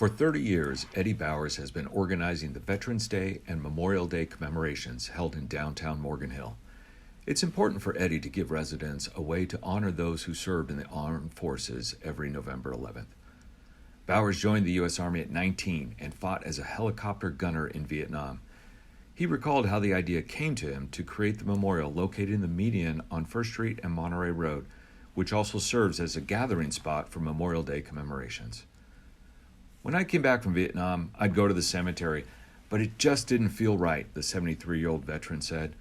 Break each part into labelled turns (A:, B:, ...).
A: For 30 years, Eddie Bowers has been organizing the Veterans Day and Memorial Day commemorations held in downtown Morgan Hill. It's important for Eddie to give residents a way to honor those who served in the armed forces every November 11th. Bowers joined the U.S. Army at 19 and fought as a helicopter gunner in Vietnam. He recalled how the idea came to him to create the memorial located in the median on First Street and Monterey Road, which also serves as a gathering spot for Memorial Day commemorations. When I came back from Vietnam, I'd go to the cemetery, but it just didn't feel right, the 73-year-old veteran said.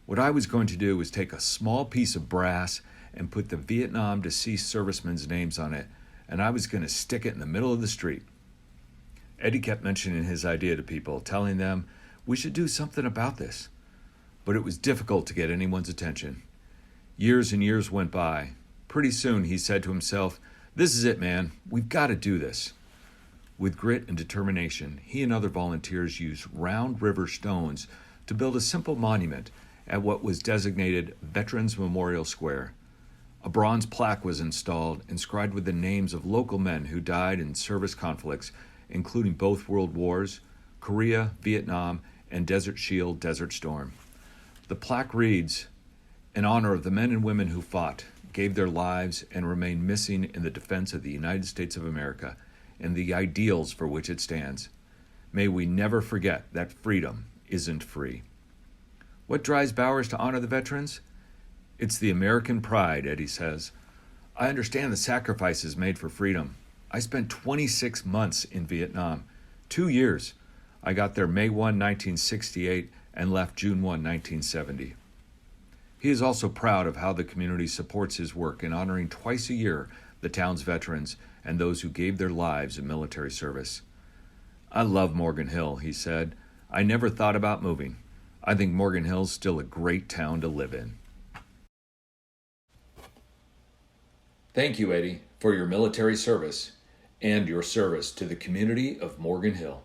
A: What I was going to do was take a small piece of brass and put the Vietnam deceased servicemen's names on it, and I was going to stick it in the middle of the street. Eddie kept mentioning his idea to people, telling them we should do something about this. But it was difficult to get anyone's attention. Years and years went by. Pretty soon he said to himself, "This is it, man. We've got to do this." With grit and determination, he and other volunteers used round river stones to build a simple monument at what was designated Veterans Memorial Square. A bronze plaque was installed, inscribed with the names of local men who died in service conflicts, including both World Wars, Korea, Vietnam, and Desert Shield, Desert Storm. The plaque reads, "In honor of the men and women who fought, gave their lives, and remain missing in the defense of the United States of America and the ideals for which it stands. May we never forget that freedom isn't free." What drives Bowers to honor the veterans? It's the American pride, Eddie says. I understand the sacrifices made for freedom. I spent 26 months in Vietnam, 2 years. I got there May 1, 1968, and left June 1, 1970. He is also proud of how the community supports his work in honoring twice a year the town's veterans and those who gave their lives in military service. I love Morgan Hill, he said. I never thought about moving. I think Morgan Hill's still a great town to live in. Thank you, Eddie, for your military service and your service to the community of Morgan Hill.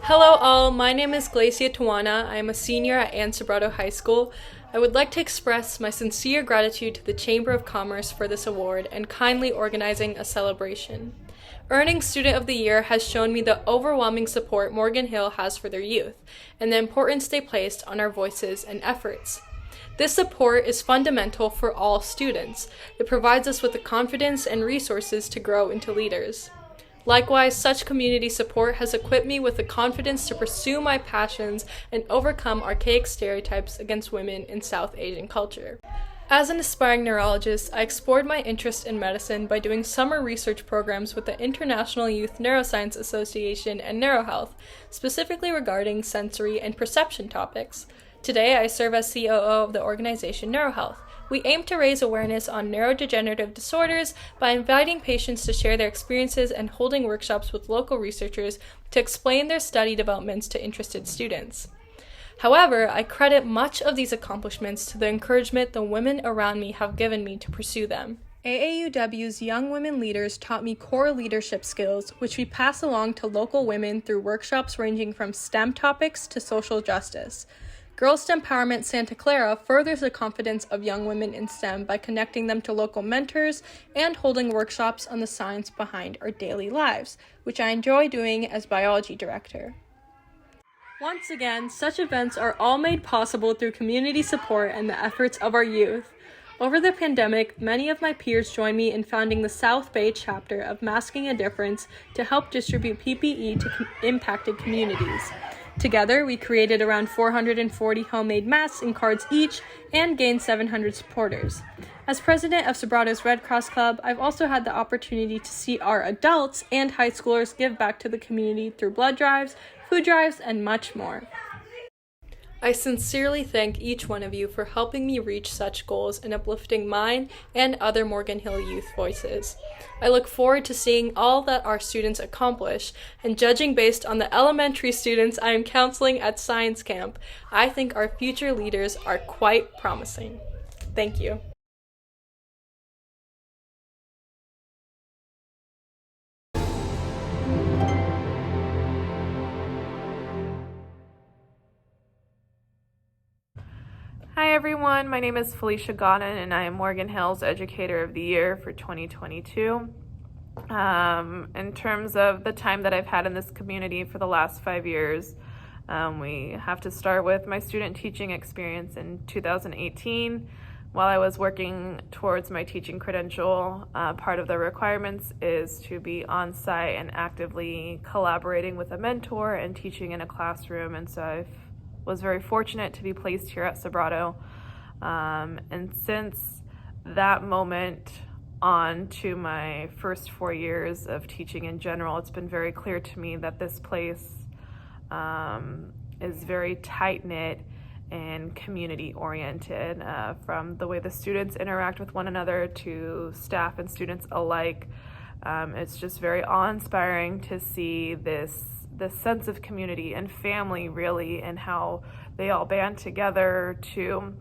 B: Hello all, my name is Glacia Tawana. I am a senior at Ann Sobrato High School. I would like to express my sincere gratitude to the Chamber of Commerce for this award and kindly organizing a celebration. Earning Student of the Year has shown me the overwhelming support Morgan Hill has for their youth and the importance they placed on our voices and efforts. This support is fundamental for all students. It provides us with the confidence and resources to grow into leaders. Likewise, such community support has equipped me with the confidence to pursue my passions and overcome archaic stereotypes against women in South Asian culture. As an aspiring neurologist, I explored my interest in medicine by doing summer research programs with the International Youth Neuroscience Association and NeuroHealth, specifically regarding sensory and perception topics. Today, I serve as COO of the organization NeuroHealth. We aim to raise awareness on neurodegenerative disorders by inviting patients to share their experiences and holding workshops with local researchers to explain their study developments to interested students. However, I credit much of these accomplishments to the encouragement the women around me have given me to pursue them. AAUW's Young Women Leaders taught me core leadership skills, which we pass along to local women through workshops ranging from STEM topics to social justice. Girls Empowerment Santa Clara furthers the confidence of young women in STEM by connecting them to local mentors and holding workshops on the science behind our daily lives, which I enjoy doing as biology director. Once again, such events are all made possible through community support and the efforts of our youth. Over the pandemic, many of my peers joined me in founding the South Bay chapter of Masking a Difference to help distribute PPE to impacted communities. Together, we created around 440 homemade masks and cards each and gained 700 supporters. As president of Sobrato's Red Cross Club, I've also had the opportunity to see our adults and high schoolers give back to the community through blood drives, food drives, and much more. I sincerely thank each one of you for helping me reach such goals and uplifting mine and other Morgan Hill youth voices. I look forward to seeing all that our students accomplish, and judging based on the elementary students I am counseling at Science Camp, I think our future leaders are quite promising. Thank you.
C: Hi everyone, my name is Felicia Godden and I am Morgan Hill's Educator of the Year for 2022. In terms of the time that I've had in this community for the last 5 years, we have to start with my student teaching experience in 2018. While I was working towards my teaching credential, part of the requirements is to be on site and actively collaborating with a mentor and teaching in a classroom, and so I was very fortunate to be placed here at Sobrato. And since that moment on to my first 4 years of teaching in general, it's been very clear to me that this place is very tight-knit and community-oriented, from the way the students interact with one another to staff and students alike. It's just very awe-inspiring to see this sense of community and family, really, and how they all band together to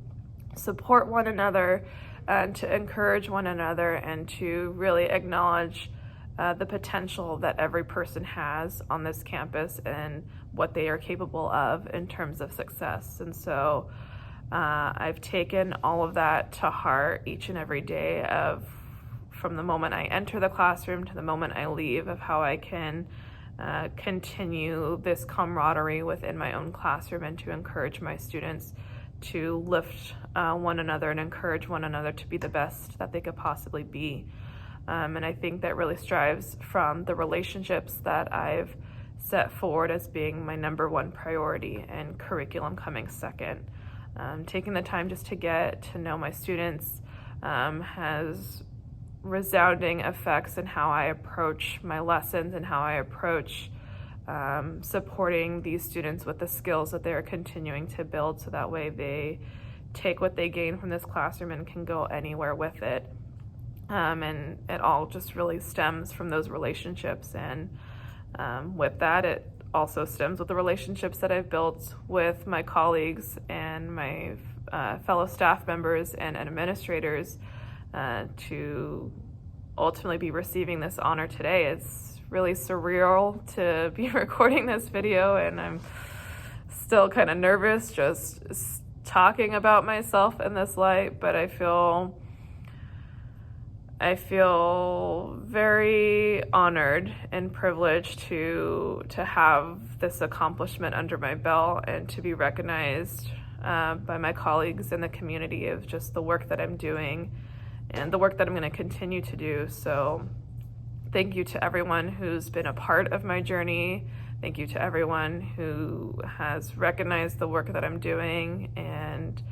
C: support one another and to encourage one another and to really acknowledge the potential that every person has on this campus and what they are capable of in terms of success. And so I've taken all of that to heart each and every day, from the moment I enter the classroom to the moment I leave, of how I can continue this camaraderie within my own classroom and to encourage my students to lift one another and encourage one another to be the best that they could possibly be. And I think that really strives from the relationships that I've set forward as being my number one priority, and curriculum coming second. Taking the time just to get to know my students has resounding effects in how I approach my lessons and how I approach supporting these students with the skills that they are continuing to build, so that way they take what they gain from this classroom and can go anywhere with it. And it all just really stems from those relationships, and with that, it also stems with the relationships that I've built with my colleagues and my fellow staff members and administrators to ultimately be receiving this honor today. It's really surreal to be recording this video, and I'm still kind of nervous just talking about myself in this light, but I feel very honored and privileged to have this accomplishment under my belt and to be recognized by my colleagues in the community of just the work that I'm doing and the work that I'm going to continue to do. So thank you to everyone who's been a part of my journey. Thank you to everyone who has recognized the work that I'm doing, and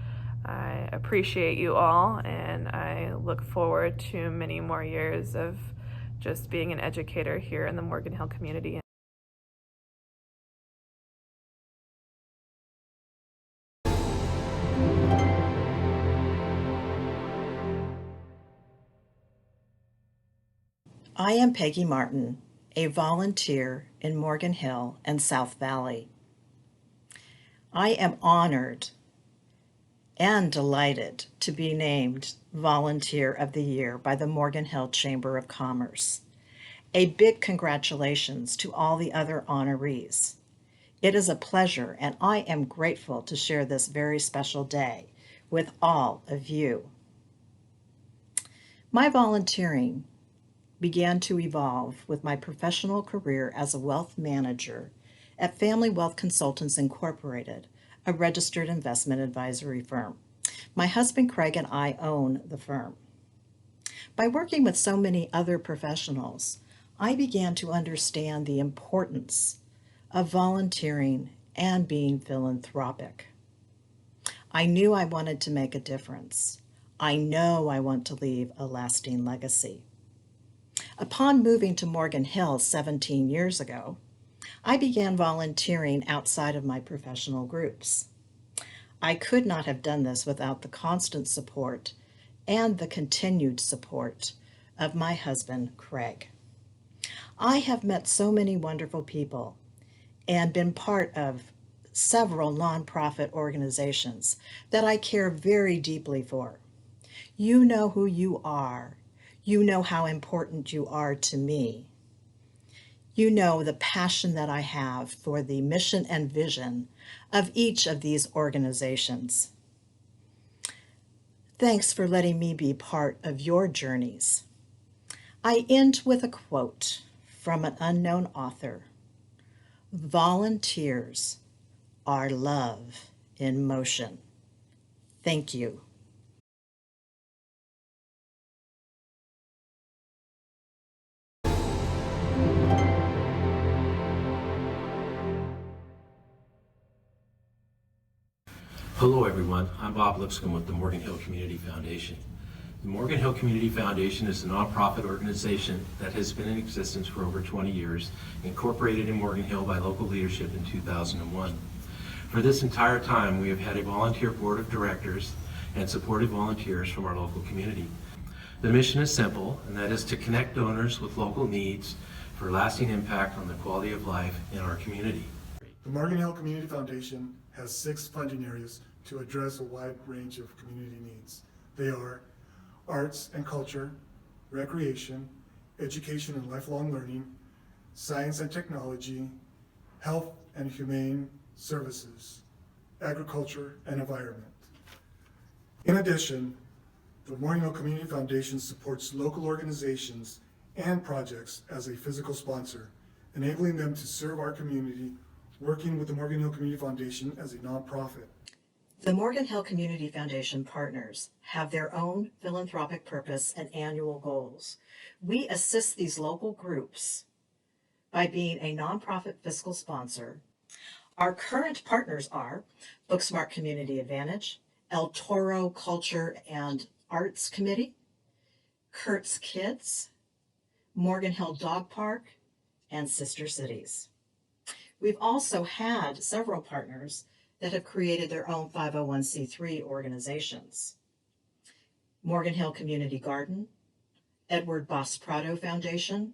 C: I appreciate you all, and I look forward to many more years of just being an educator here in the Morgan Hill community.
D: I am Peggy Martin, a volunteer in Morgan Hill and South Valley. I am honored and delighted to be named Volunteer of the Year by the Morgan Hill Chamber of Commerce. A big congratulations to all the other honorees. It is a pleasure, and I am grateful to share this very special day with all of you. My volunteering began to evolve with my professional career as a wealth manager at Family Wealth Consultants Incorporated, a registered investment advisory firm. My husband Craig and I own the firm. By working with so many other professionals, I began to understand the importance of volunteering and being philanthropic. I knew I wanted to make a difference. I know I want to leave a lasting legacy. Upon moving to Morgan Hill 17 years ago, I began volunteering outside of my professional groups. I could not have done this without the constant support and the continued support of my husband, Craig. I have met so many wonderful people and been part of several nonprofit organizations that I care very deeply for. You know who you are. You know how important you are to me. You know the passion that I have for the mission and vision of each of these organizations. Thanks for letting me be part of your journeys. I end with a quote from an unknown author. Volunteers are love in motion. Thank you.
E: Hello everyone, I'm Bob Lipscomb with the Morgan Hill Community Foundation. The Morgan Hill Community Foundation is a nonprofit organization that has been in existence for over 20 years, incorporated in Morgan Hill by local leadership in 2001. For this entire time, we have had a volunteer board of directors and supported volunteers from our local community. The mission is simple, and that is to connect donors with local needs for lasting impact on the quality of life in our community.
F: The Morgan Hill Community Foundation has 6 funding areas to address a wide range of community needs. They are arts and culture, recreation, education and lifelong learning, science and technology, health and humane services, agriculture and environment. In addition, the Morgan Hill Community Foundation supports local organizations and projects as a physical sponsor, enabling them to serve our community, working with the Morgan Hill Community Foundation as a nonprofit.
D: The Morgan Hill Community Foundation partners have their own philanthropic purpose and annual goals. We assist these local groups by being a nonprofit fiscal sponsor. Our current partners are Booksmart Community Advantage, El Toro Culture and Arts Committee, Kurt's Kids, Morgan Hill Dog Park, and Sister Cities. We've also had several partners that have created their own 501c3 organizations. Morgan Hill Community Garden, Edward Boss Prado Foundation,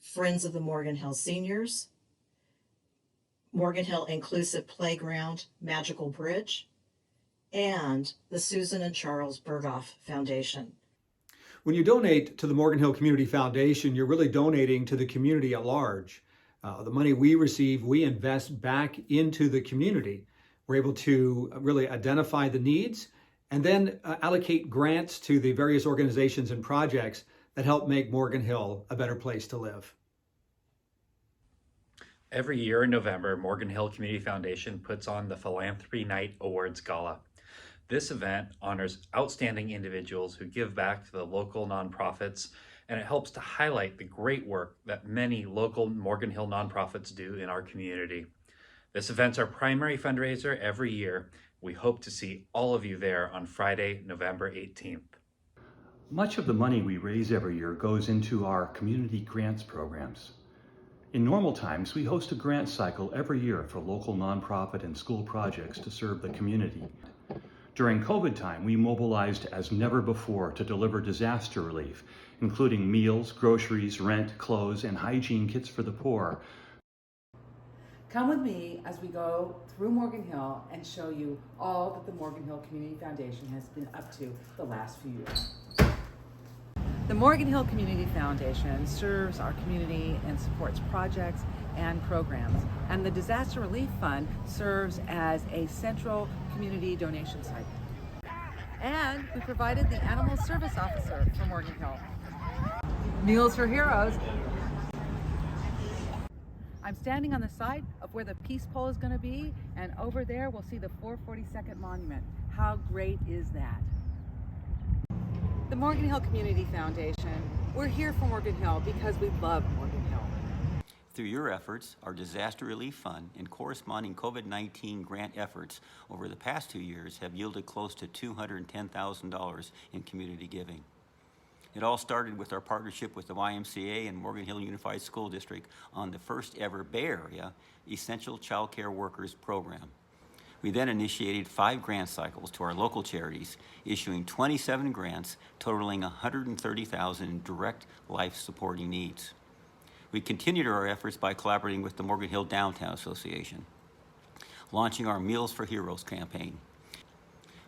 D: Friends of the Morgan Hill Seniors, Morgan Hill Inclusive Playground Magical Bridge, and the Susan and Charles Berghoff Foundation.
G: When you donate to the Morgan Hill Community Foundation, you're really donating to the community at large. The money we receive, we invest back into the community. We're able to really identify the needs and then allocate grants to the various organizations and projects that help make Morgan Hill a better place to live.
H: Every year in November, Morgan Hill Community Foundation puts on the Philanthropy Night Awards Gala. This event honors outstanding individuals who give back to the local nonprofits, and it helps to highlight the great work that many local Morgan Hill nonprofits do in our community. This event's our primary fundraiser every year. We hope to see all of you there on Friday, November 18th.
I: Much of the money we raise every year goes into our community grants programs. In normal times, we host a grant cycle every year for local nonprofit and school projects to serve the community. During COVID time, we mobilized as never before to deliver disaster relief, including meals, groceries, rent, clothes, and hygiene kits for the poor.
J: Come with me as we go through Morgan Hill and show you all that the Morgan Hill Community Foundation has been up to the last few years. The Morgan Hill Community Foundation serves our community and supports projects and programs, and the Disaster Relief Fund serves as a central community donation site. And we provided the Animal Service Officer for Morgan Hill. Meals for Heroes. I'm standing on the side of where the Peace Pole is going to be, and over there we'll see the 442nd Monument. How great is that? The Morgan Hill Community Foundation, we're here for Morgan Hill because we love Morgan Hill.
K: Through your efforts, our Disaster Relief Fund and corresponding COVID-19 grant efforts over the past 2 years have yielded close to $210,000 in community giving. It all started with our partnership with the YMCA and Morgan Hill Unified School District on the first ever Bay Area Essential Child Care Workers program. We then initiated 5 grant cycles to our local charities, issuing 27 grants totaling $130,000 in direct life-supporting needs. We continued our efforts by collaborating with the Morgan Hill Downtown Association, launching our Meals for Heroes campaign.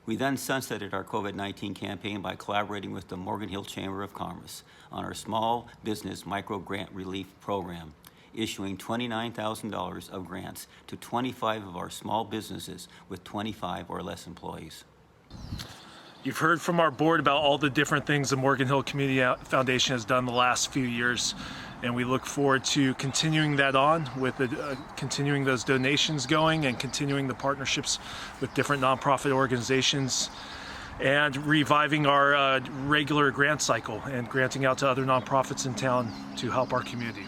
K: We then sunsetted our COVID-19 campaign by collaborating with the Morgan Hill Chamber of Commerce on our Small Business Micro Grant Relief Program, issuing $29,000 of grants to 25 of our small businesses with 25 or less employees.
L: You've heard from our board about all the different things the Morgan Hill Community Foundation has done the last few years, and we look forward to continuing that on with continuing those donations going and continuing the partnerships with different nonprofit organizations and reviving our regular grant cycle and granting out to other nonprofits in town to help our community.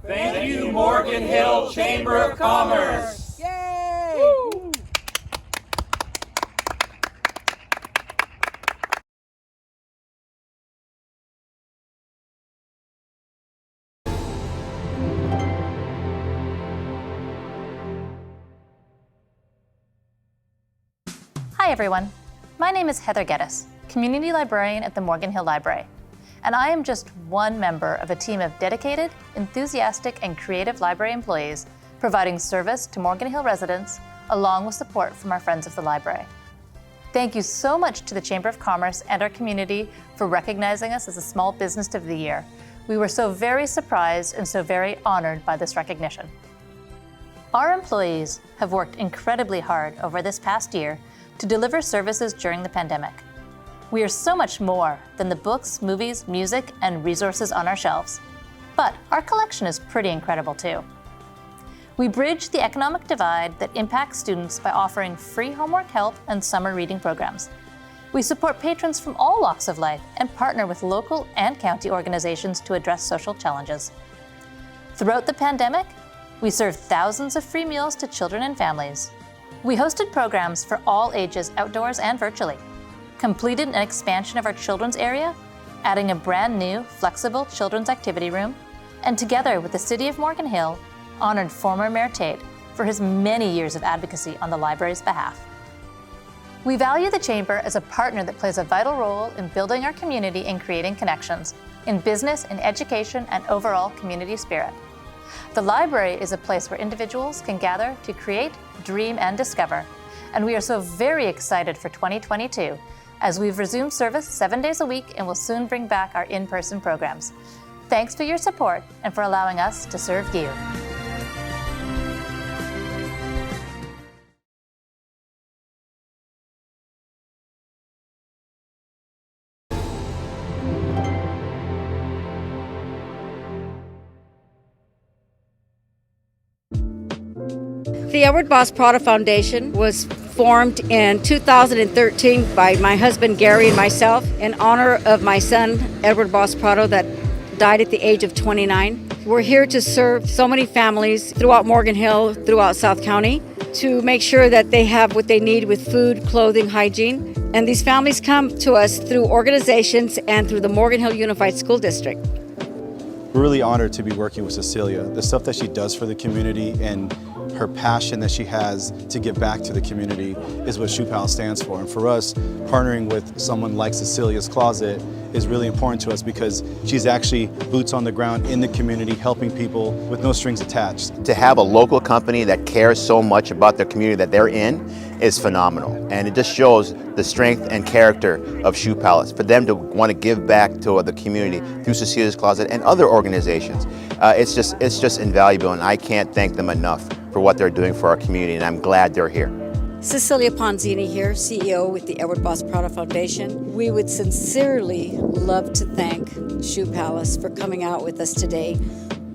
M: Thank you, Morgan Hill Chamber of Commerce.
J: Yay!
M: Woo!
N: Hi everyone, my name is Heather Geddes, Community Librarian at the Morgan Hill Library, and I am just one member of a team of dedicated, enthusiastic, and creative library employees providing service to Morgan Hill residents along with support from our friends of the library. Thank you so much to the Chamber of Commerce and our community for recognizing us as a Small Business of the Year. We were so very surprised and so very honored by this recognition. Our employees have worked incredibly hard over this past year to deliver services during the pandemic. We are so much more than the books, movies, music, and resources on our shelves. But our collection is pretty incredible too. We bridge the economic divide that impacts students by offering free homework help and summer reading programs. We support patrons from all walks of life and partner with local and county organizations to address social challenges. Throughout the pandemic, we served thousands of free meals to children and families. We hosted programs for all ages outdoors and virtually, completed an expansion of our children's area, adding a brand new, flexible children's activity room, and together with the City of Morgan Hill, honored former Mayor Tate for his many years of advocacy on the library's behalf. We value the Chamber as a partner that plays a vital role in building our community and creating connections, in business, in education, and overall community spirit. The library is a place where individuals can gather to create, dream, and discover, and we are so very excited for 2022 as we've resumed service 7 days a week and will soon bring back our in-person programs. Thanks for your support and for allowing us to serve you.
O: The Edward Boss Prada Foundation was formed in 2013 by my husband Gary and myself in honor of my son Edward Boss Prada that died at the age of 29. We're here to serve so many families throughout Morgan Hill, throughout South County, to make sure that they have what they need with food, clothing, hygiene. And these families come to us through organizations and through the Morgan Hill Unified School District.
P: We're really honored to be working with Cecilia. The stuff that she does for the community and her passion that she has to give back to the community is what Shoe Palace stands for. And for us, partnering with someone like Cecilia's Closet is really important to us because she's actually boots on the ground in the community, helping people with no strings attached.
Q: To have a local company that cares so much about the community that they're in is phenomenal. And it just shows the strength and character of Shoe Palace. For them to want to give back to the community through Cecilia's Closet and other organizations, it's just invaluable, and I can't thank them enough for what they're doing for our community, and I'm glad they're here.
O: Cecilia Ponzini here, CEO with the Edward Boss Prada Foundation. We would sincerely love to thank Shoe Palace for coming out with us today.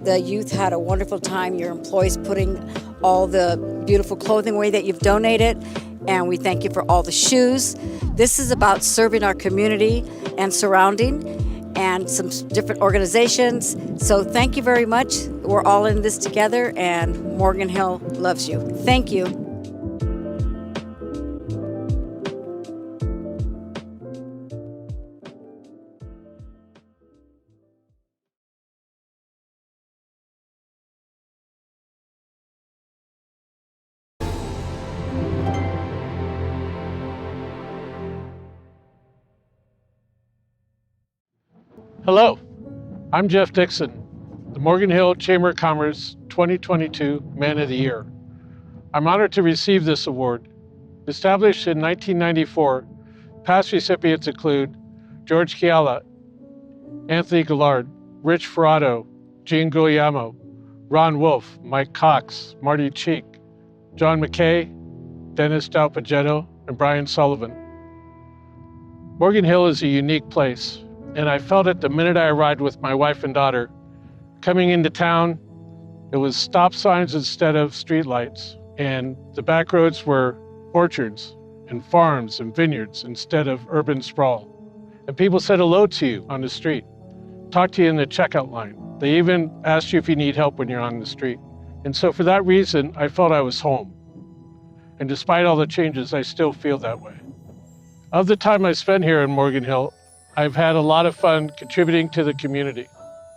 O: The youth had a wonderful time. Your employees putting all the beautiful clothing away that you've donated, and we thank you for all the shoes. This is about serving our community and surrounding, and some different organizations. So thank you very much. We're all in this together, and Morgan Hill loves you. Thank you.
R: Hello, I'm Jeff Dixon, the Morgan Hill Chamber of Commerce 2022 Man of the Year. I'm honored to receive this award. Established in 1994, past recipients include George Chiala, Anthony Gillard, Rich Ferrato, Gene Guglielmo, Ron Wolf, Mike Cox, Marty Cheek, John McKay, Dennis Dalpagetto, and Brian Sullivan. Morgan Hill is a unique place, and I felt it the minute I arrived with my wife and daughter. Coming into town, it was stop signs instead of streetlights, and the back roads were orchards and farms and vineyards instead of urban sprawl. And people said hello to you on the street, talked to you in the checkout line. They even asked you if you need help when you're on the street. And so for that reason, I felt I was home. And despite all the changes, I still feel that way. Of the time I spent here in Morgan Hill, I've had a lot of fun contributing to the community.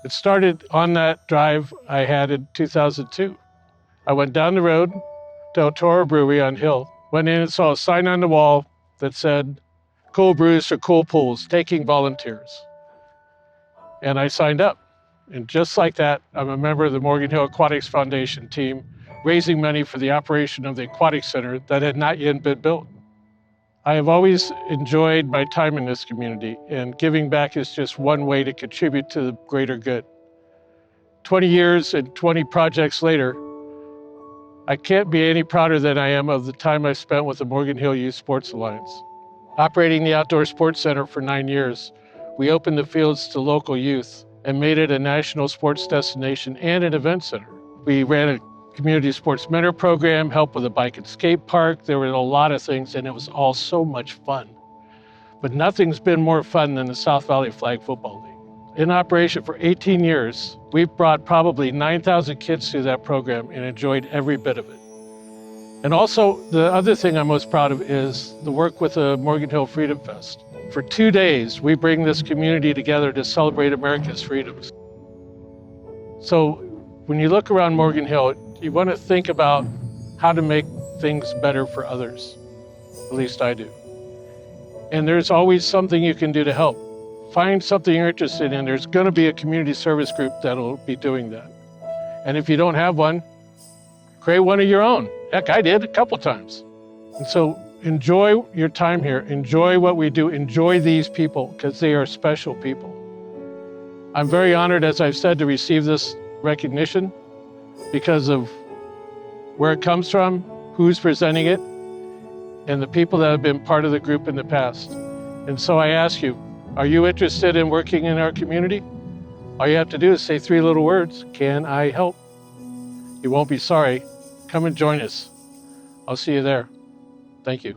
R: It started on that drive I had in 2002. I went down the road to El Toro Brewery on Hill, went in and saw a sign on the wall that said, "Cool brews for cool pools, taking volunteers." And I signed up. And just like that, I'm a member of the Morgan Hill Aquatics Foundation team, raising money for the operation of the aquatic center that had not yet been built. I have always enjoyed my time in this community, and giving back is just one way to contribute to the greater good. 20 years and 20 projects later, I can't be any prouder than I am of the time I spent with the Morgan Hill Youth Sports Alliance. Operating the Outdoor Sports Center for 9 years, we opened the fields to local youth and made it a national sports destination and an event center. We ran a community sports mentor program, helped with a bike and skate park. There were a lot of things, and it was all so much fun. But nothing's been more fun than the South Valley Flag Football League. In operation for 18 years, we've brought probably 9,000 kids through that program and enjoyed every bit of it. And also, the other thing I'm most proud of is the work with the Morgan Hill Freedom Fest. For 2 days, we bring this community together to celebrate America's freedoms. So when you look around Morgan Hill, you want to think about how to make things better for others. At least I do. And there's always something you can do to help. Find something you're interested in. There's going to be a community service group that'll be doing that. And if you don't have one, create one of your own. Heck, I did a couple times. And so enjoy your time here. Enjoy what we do. Enjoy these people, because they are special people. I'm very honored, as I've said, to receive this recognition because of where it comes from, who's presenting it, and the people that have been part of the group in the past. And so I ask you, are you interested in working in our community? All you have to do is say 3 little words: can I help? You won't be sorry. Come and join us. I'll see you there. Thank you.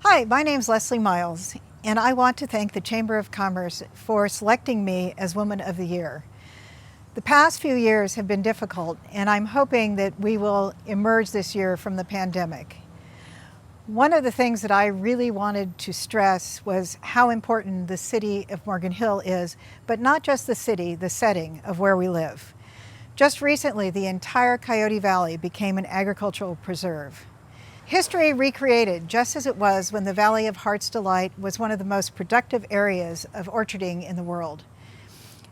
S: Hi, my name is Leslie Miles, and I want to thank the Chamber of Commerce for selecting me as Woman of the Year. The past few years have been difficult, and I'm hoping that we will emerge this year from the pandemic. One of the things that I really wanted to stress was how important the city of Morgan Hill is, but not just the city, the setting of where we live. Just recently, the entire Coyote Valley became an agricultural preserve. History recreated just as it was when the Valley of Heart's Delight was one of the most productive areas of orcharding in the world.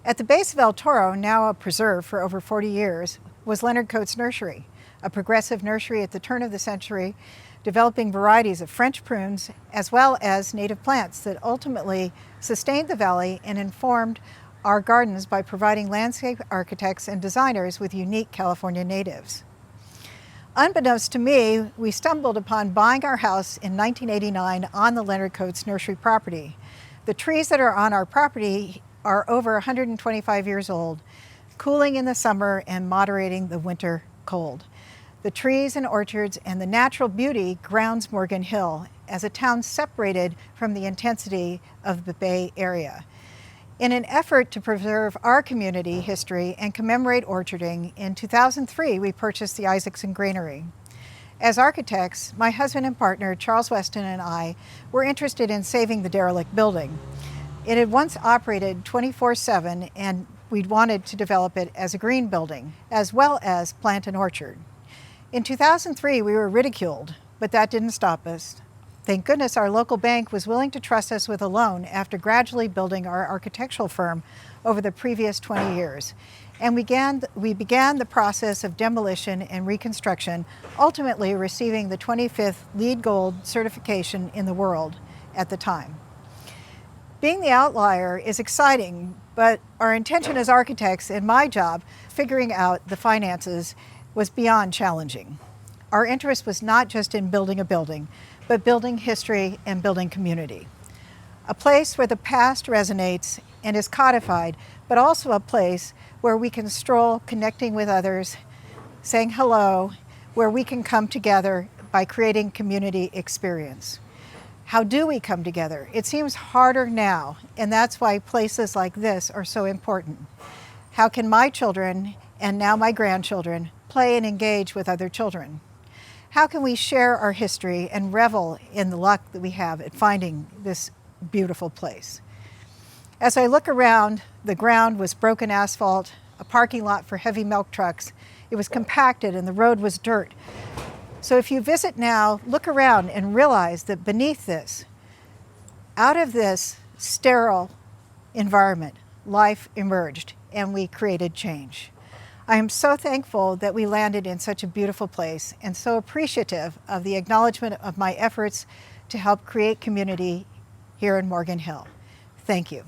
S: At the base of El Toro, now a preserve for over 40 years, was Leonard Coates Nursery, a progressive nursery at the turn of the century, developing varieties of French prunes as well as native plants that ultimately sustained the valley and informed our gardens by providing landscape architects and designers with unique California natives. Unbeknownst to me, we stumbled upon buying our house in 1989 on the Leonard Coates Nursery property. The trees that are on our property are over 125 years old, cooling in the summer and moderating the winter cold. The trees and orchards and the natural beauty grounds Morgan Hill as a town separated from the intensity of the Bay Area. In an effort to preserve our community history and commemorate orcharding, in 2003 we purchased the Isaacson Granary. As architects, my husband and partner Charles Weston and I were interested in saving the derelict building. It had once operated 24/7 and we'd wanted to develop it as a green building, as well as plant an orchard. In 2003 we were ridiculed, but that didn't stop us. Thank goodness our local bank was willing to trust us with a loan after gradually building our architectural firm over the previous 20 years. And we began the process of demolition and reconstruction, ultimately receiving the 25th LEED Gold certification in the world at the time. Being the outlier is exciting, but our intention as architects and my job figuring out the finances was beyond challenging. Our interest was not just in building a building, but building history and building community. A place where the past resonates and is codified, but also a place where we can stroll, connecting with others, saying hello, where we can come together by creating community experience. How do we come together? It seems harder now, and that's why places like this are so important. How can my children, and now my grandchildren, play and engage with other children? How can we share our history and revel in the luck that we have at finding this beautiful place? As I look around, the ground was broken asphalt, a parking lot for heavy milk trucks. It was compacted and the road was dirt. So if you visit now, look around and realize that beneath this, out of this sterile environment, life emerged and we created change. I am so thankful that we landed in such a beautiful place and so appreciative of the acknowledgement of my efforts to help create community here in Morgan Hill. Thank you.